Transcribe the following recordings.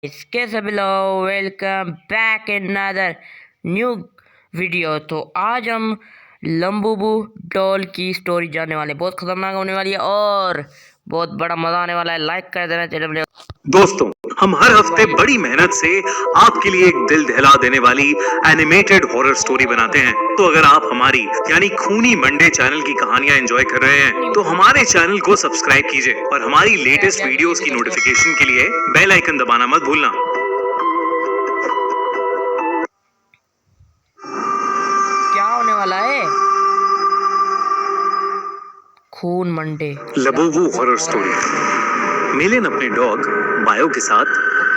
इसके सभी लोग welcome back in another new video. तो आज हम लंबूबू डॉल की स्टोरी जानने वाले, बहुत खतरनाक होने वाली है और बहुत बड़ा मजा आने वाला है। लाइक कर देना चैनल। दोस्तों, हम हर हफ्ते बड़ी मेहनत से आपके लिए एक दिल दहला देने वाली एनिमेटेड हॉरर स्टोरी बनाते हैं। तो अगर आप हमारी यानी खूनी मंडे चैनल की कहानियां एंजॉय कर रहे हैं तो हमारे चैनल को सब्सक्राइब कीजिए और हमारी लेटेस्ट वीडियोस की नोटिफिकेशन के लिए बेल आइकन दबाना मत भूलना। क्या होने वाला है? खून मंडे लबूबू हॉरर स्टोरी। मेलिन अपने डॉग बायो के साथ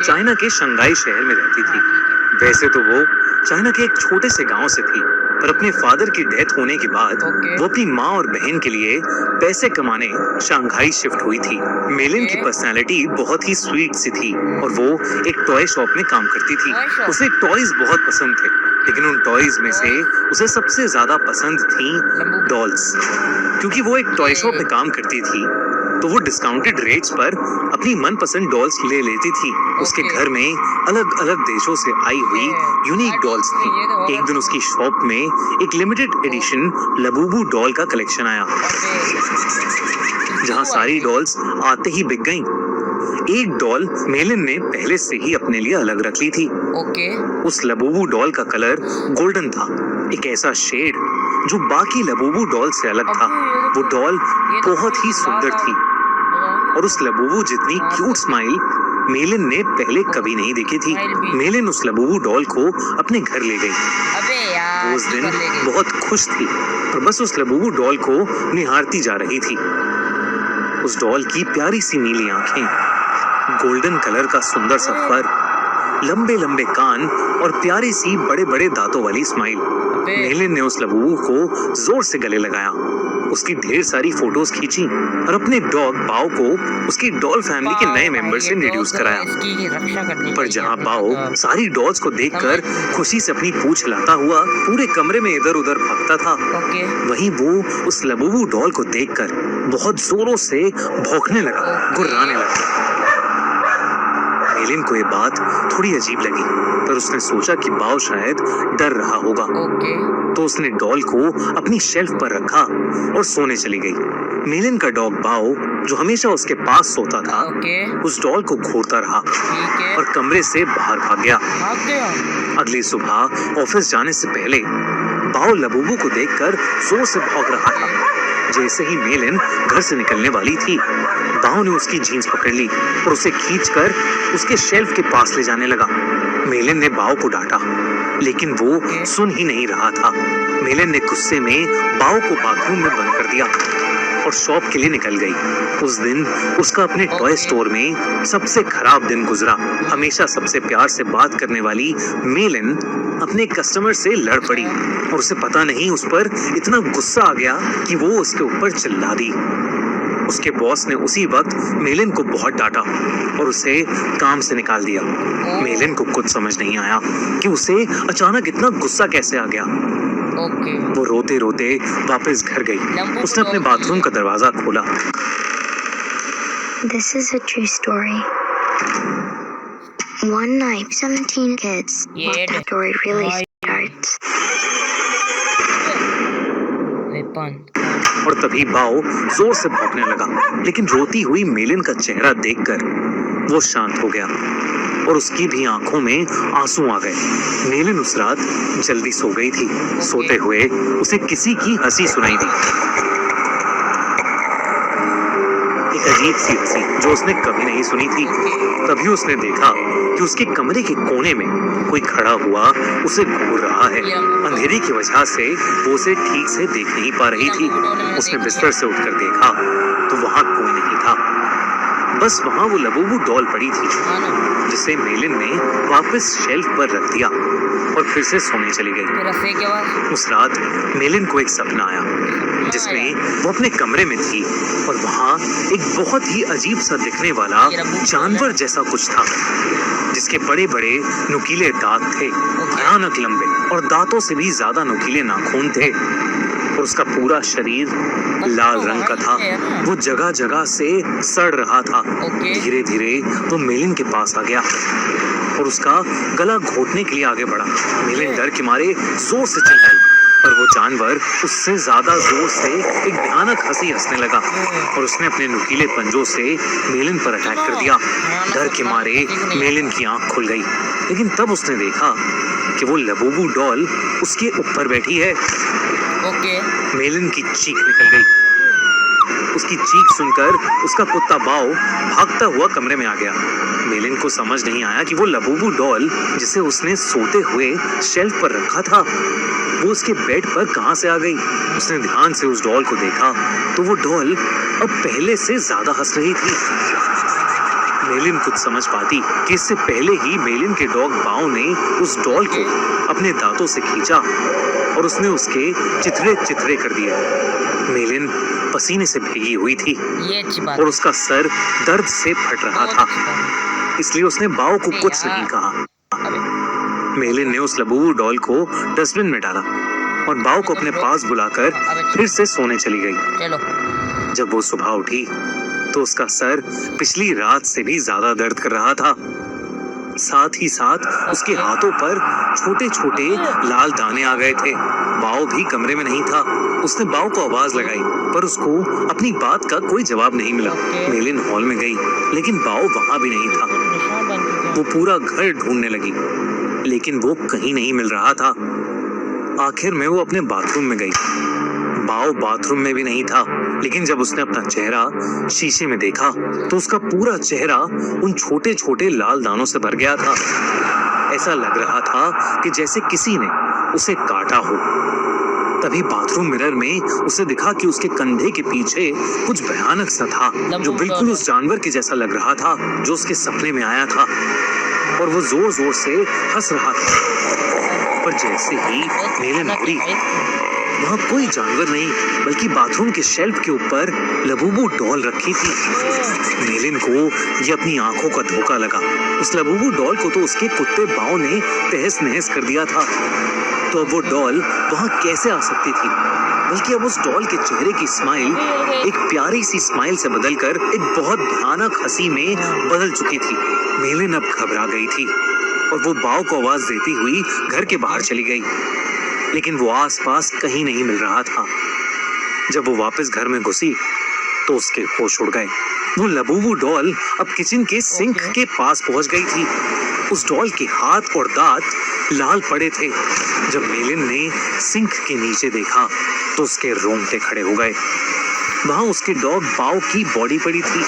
चाइना के शंघाई शहर में रहती थी। वैसे तो वो चाइना के एक छोटे से गांव से थी, पर अपने फादर की डेथ होने के बाद वो अपनी माँ और बहन के लिए पैसे कमाने शंघाई शिफ्ट हुई थी। मेलिन की पर्सनालिटी बहुत ही स्वीट सी थी और वो एक टॉय शॉप में काम करती थी। उसे टॉयज बहुत पसंद थे, लेकिन उन टॉयज में से उसे सबसे ज्यादा पसंद थी डॉल्स। क्योंकि वो एक टॉय शॉप में काम करती थी तो वो डिस्काउंटेड रेट्स पर अपनी मनपसंद डॉल्स ले लेती थी। उसके घर में अलग अलग देशों से आई हुई यूनिक डॉल्स थी। एक दिन उसकी शॉप में एक लिमिटेड एडिशन लबूबू डॉल का कलेक्शन आया, जहां सारी डॉल्स आते ही बिक गईं। एक डॉल मेलिन ने पहले से ही अपने लिए अलग रख ली थी। उस लबूबू डॉल का कलर गोल्डन था, एक ऐसा शेड जो बाकी लबूबू डॉल से अलग था। वो डॉल बहुत ही सुंदर थी और उस लबूबू जितनी क्यूट स्माइल मेलिन ने पहले कभी नहीं देखी थी। मेलिन उस लबूबू डॉल को अपने घर ले गई। वो उस दिन बहुत खुश थी और बस उस लबूबू डॉल को निहारती जा रही थी। उस डॉल की प्यारी सी नीली आंखें, गोल्डन कलर का सुंदर सा फर, लंबे लंबे कान और प्यारी सी बड़े बड़े दांतों वाली स्माइल। मेलिन ने उस लबूबू को जोर से गले लगाया, उसकी ढेर सारी फोटोज खींची और अपने डॉग बाओ को उसकी डॉल फैमिली के नए मेंबर से इंट्रोड्यूस कराया। पर जहां बाओ सारी डॉल्स को देखकर खुशी से अपनी पूंछ हिलाता हुआ पूरे कमरे में इधर उधर भागता था, वहीं वो उस लबूबू डॉल को देखकर बहुत जोरों से भौंकने लगा, गुर्राने लगा। मेलिन को ये बात थोड़ी अजीब लगी, पर उसने सोचा कि बाओ शायद डर रहा होगा। तो उसने डॉल को अपनी शेल्फ पर रखा और सोने चली गई। मेलिन का डॉग बाओ, जो हमेशा उसके पास सोता था, उस डॉल को घूरता रहा और कमरे से बाहर भाग गया। अगली सुबह ऑफिस जाने से पहले बाओ लबूबू को देखकर जोर से भौंक रहा था। जैसे ही मेलिन घर से निकलने वाली थी, बाओ ने उसकी जीन्स पकड़ ली और उसे खींचकर उसके शेल्फ के पास ले जाने लगा। मेलिन ने बाओ को डांटा, लेकिन वो सुन ही नहीं रहा था। मेलिन ने गुस्से में बाओ को बाथरूम में बंद कर दिया और शॉप के लिए निकल गई। उस दिन उसका अपने टॉय स्टोर में सबसे खराब दिन गुजरा। हमेशा सबसे प्यार से बात करने वाली मेलिन अपने कस्टमर से लड़ पड़ी और उसे पता नहीं उस पर इतना गुस्सा आ गया कि वो उसके ऊपर चिल्ला दी। उसके बॉस ने उसी वक्त मेलिन को बहुत डांटा और उसे काम से निकाल दिया। मेलिन को कुछ समझ नहीं आया कि उसे अचानक इतना गुस्सा कैसे आ गया। वो रोते रोते वापस घर गई। उसने अपने बाथरूम का दरवाजा खोला। This is a true story. One night, 17 kids. What the story really starts. और तभी बाओ जोर से भौंकने लगा, लेकिन रोती हुई मेलिन का चेहरा देखकर वो शांत हो गया और उसकी भी आंखों में आंसू आ गए। मेलिन उस रात जल्दी सो गई थी। सोते हुए उसे किसी की हंसी सुनाई दी, एक अजीब सी हंसी जो उसने कभी नहीं सुनी थी। तभी उसने देखा कि उसके कमरे के कोने में कोई खड़ा हुआ उसे घूर रहा है। अंधेरे की वजह से वो उसे ठीक से देख नहीं पा रही थी। उसने बिस्तर से उठकर देखा तो वहां कोई नहीं था, बस वहां वो लबूबू डॉल पड़ी थी, जिसे मेलिन ने वापस शेल्फ पर रख दिया और फिर से सोने चली गई। उस रात मेलिन को एक सपना आया जिसमें वो अपने कमरे में थी और वहां एक बहुत ही अजीब सा दिखने वाला जानवर जैसा कुछ था, जिसके बड़े बड़े नुकीले दांत थे, भयानक लंबे और दांतों से भी ज्यादा नुकीले नाखून थे। और उसका पूरा शरीर लाल रंग का था। वो जगह जगह से सड़ रहा था। धीरे धीरे वो मेलिन के पास आ गया और उसका गला घोटने के लिए आगे बढ़ा। मेलिन डर के मारे जोर से चिल्लाई, पर वो जानवर उससे ज्यादा जोर से एक भयानक हंसी हंसने लगा और उसने अपने नुकीले पंजों से मेलिन पर अटैक कर दिया। डर के मारे मेलिन की आंख खुल गई, लेकिन तब उसने देखा कि वो लबूबू डॉल उसके ऊपर बैठी है। मेलिन की चीख निकल गई। उसकी चीख सुनकर उसका कुत्ता बाओ भागता हुआ कमरे में आ गया। मेलिन को समझ नहीं आया कि वो लबूबू डॉल जिसे उसने सोते हुए शेल्फ पर रखा था, वो उसके बेड पर कहां से आ गई। उसने ध्यान से उस डॉल को देखा तो वो डॉल अब पहले से ज्यादा हंस रही थी। मेलिन कुछ समझ पाती कि इससे पहले ही मेलिन के डॉग बाओ ने उस डॉल को अपने दांतों से खींचा और उसने उसके चिथड़े चिथड़े कर दिए। मेलिन पसीने से भीगी हुई थी और उसका सर दर्द से फट रहा था, इसलिए उसने बाओ को कुछ नहीं कहा। मेलिन ने उस लबूबू डॉल को डस्टबिन में डाला और बाओ को अपने पास बुलाकर फिर से सोने चली गई। जब वो सुबह उठी तो उसका सर पिछली रात से भी ज्यादा दर्द कर रहा था। साथ ही साथ उसके हाथों पर छोटे छोटे लाल दाने आ गए थे। बाओ भी कमरे में नहीं था। उसने बाओ को आवाज लगाई, पर उसको अपनी बात का कोई जवाब नहीं मिला। मेलिन हॉल में गई, लेकिन बाओ वहां भी नहीं था। वो पूरा घर ढूंढने लगी, लेकिन वो कहीं नहीं मिल रहा था। आखिर में वो अपने बाथरूम में गई। बाओ बाथरूम में भी नहीं था, लेकिन जब उसने अपना चेहरा शीशे में देखा तो उसका पूरा चेहरा उन छोटे छोटे लाल दानों से भर गया था। ऐसा लग रहा था कि जैसे किसी ने उसे काटा हो। तभी बाथरूम मिरर में उसे दिखा कि उसके कंधे के पीछे कुछ भयानक सा था, जो बिल्कुल उस जानवर के जैसा लग रहा था जो उसके सपने में आया था, और वो जोर जोर से हंस रहा था। पर जैसे ही मेलिन मुड़ी, वहाँ कोई जानवर नहीं बल्कि बाथरूम के शेल्फ के ऊपर लबूबू डॉल रखी थी। मेलिन को ये अपनी आंखों का धोखा लगा। उस लबूबू डॉल को तो उसके कुत्ते बाओ ने तहस नहस कर दिया था, तो अब वो डॉल वहाँ कैसे आ सकती थी। बल्कि अब उस डॉल के चेहरे की स्माइल एक प्यारी सी स्माइल से बदलकर एक बहुत भयानक हंसी में बदल चुकी थी। मेलिन अब घबरा गई थी और वो बाओ को आवाज देती हुई घर के बाहर चली गई, लेकिन वो आसपास कहीं नहीं मिल रहा था। जब वो वापस घर में घुसी तो उसके होश उड़ गए। वो लबूबू डॉल अब किचन के सिंक के पास पहुंच गई थी। उस डॉल के हाथ और दांत लाल पड़े थे। जब मेलिन ने सिंक के नीचे देखा तो उसके रोंगटे खड़े हो गए। वहां उसके डॉग बाओ की बॉडी पड़ी थी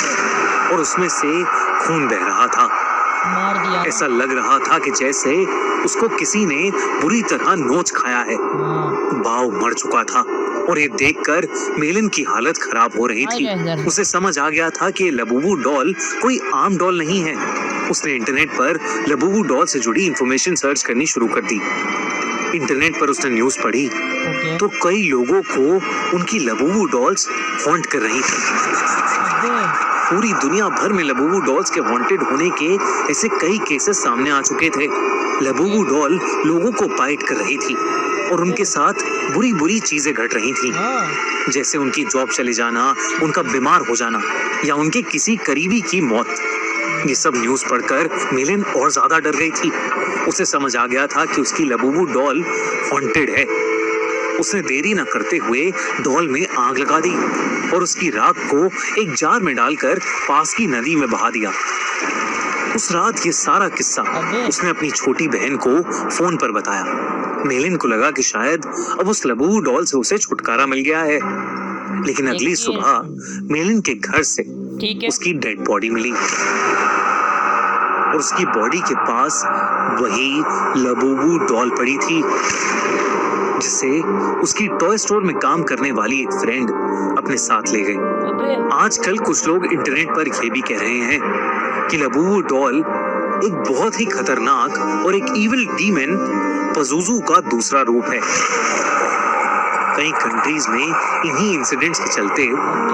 और उसमें से खून बह रहा था। ऐसा लग रहा था कि जैसे उसको किसी ने बुरी तरह नोच खाया है। बाओ मर चुका था और ये देखकर मेलिन की हालत खराब हो रही थी। उसे समझ आ गया था कि लबूबू डॉल कोई आम डॉल नहीं है। उसने इंटरनेट पर लबूबू डॉल से जुड़ी इंफॉर्मेशन सर्च करनी शुरू कर दी। इंटरनेट पर उसने न्यूज़ पढ़ी तो कई लोगों को उनकी लबूबू डॉल्स हॉन्ट कर रही थी। पूरी दुनिया भर में लबूबू डॉल्स के वांटेड होने के ऐसे कई केसेस सामने आ चुके थे। लबूबू डॉल लोगों को बाइट कर रही थी और उनके साथ बुरी बुरी चीजें घट रही थी, जैसे उनकी जॉब चले जाना, उनका बीमार हो जाना या उनके किसी करीबी की मौत। ये सब न्यूज़ पढ़कर मेलिन और ज्यादा डर गई थी। उसे समझ आ गया था कि उसकी लबूबू डॉल हॉन्टेड है। उसने देरी न करते हुए डॉल में आग लगा दी और उसकी राख को एक जार में डालकर पास की नदी में बहा दिया। उस रात ये सारा किस्सा उसने अपनी छोटी बहन को फोन पर बताया। मेलिन को लगा कि शायद अब उस लबूबू डॉल से उसे छुटकारा मिल गया है, लेकिन अगली सुबह मेलिन के घर से उसकी डेड बॉडी मिली और उसकी बॉडी के पास वही लबूबू डॉल पड़ी थी, जिसे उसकी टॉय स्टोर में काम करने वाली एक फ्रेंड अपने साथ ले गई। आजकल कुछ लोग इंटरनेट पर यह भी कह रहे हैं कि लबूबू डॉल एक बहुत ही खतरनाक और एक इविल डीमन पज़ुज़ू का दूसरा रूप है। कई कंट्रीज में इन्हीं इंसिडेंट्स के चलते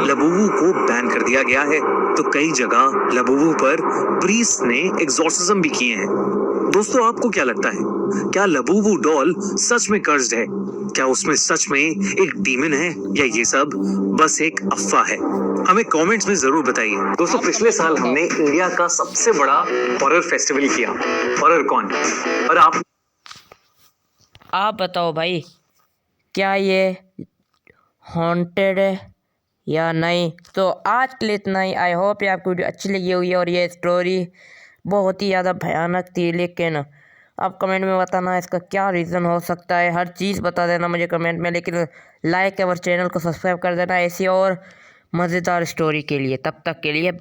लबूबू को बैन कर दिया गया है, तो कई जगह लबूबू पर प्रीस्ट ने एग्जॉर्सिज्म भी किए हैं। दोस्तों आपको क्या लगता है, क्या लबूबू डॉल सच में कर्स्ड है? क्या उसमें सच में एक डीमन है या ये सब बस एक अफवाह है? हमें कमेंट्स में जरूर बताइए। दोस्तों पिछले साल हमने इंडिया का सबसे बड़ा हॉरर फेस्टिवल किया, हॉरर कॉन, और आप बताओ भाई, क्या ये हॉन्टेड है या नहीं? तो आज के लिए इतना ही। आई होप ये आपको वीडियो अच्छी लगी होगी और ये स्टोरी बहुत ही ज़्यादा भयानक थी, लेकिन आप कमेंट में बताना इसका क्या रीज़न हो सकता है। हर चीज़ बता देना मुझे कमेंट में, लेकिन लाइक और चैनल को सब्सक्राइब कर देना ऐसी और मज़ेदार स्टोरी के लिए। तब तक के लिए बाय।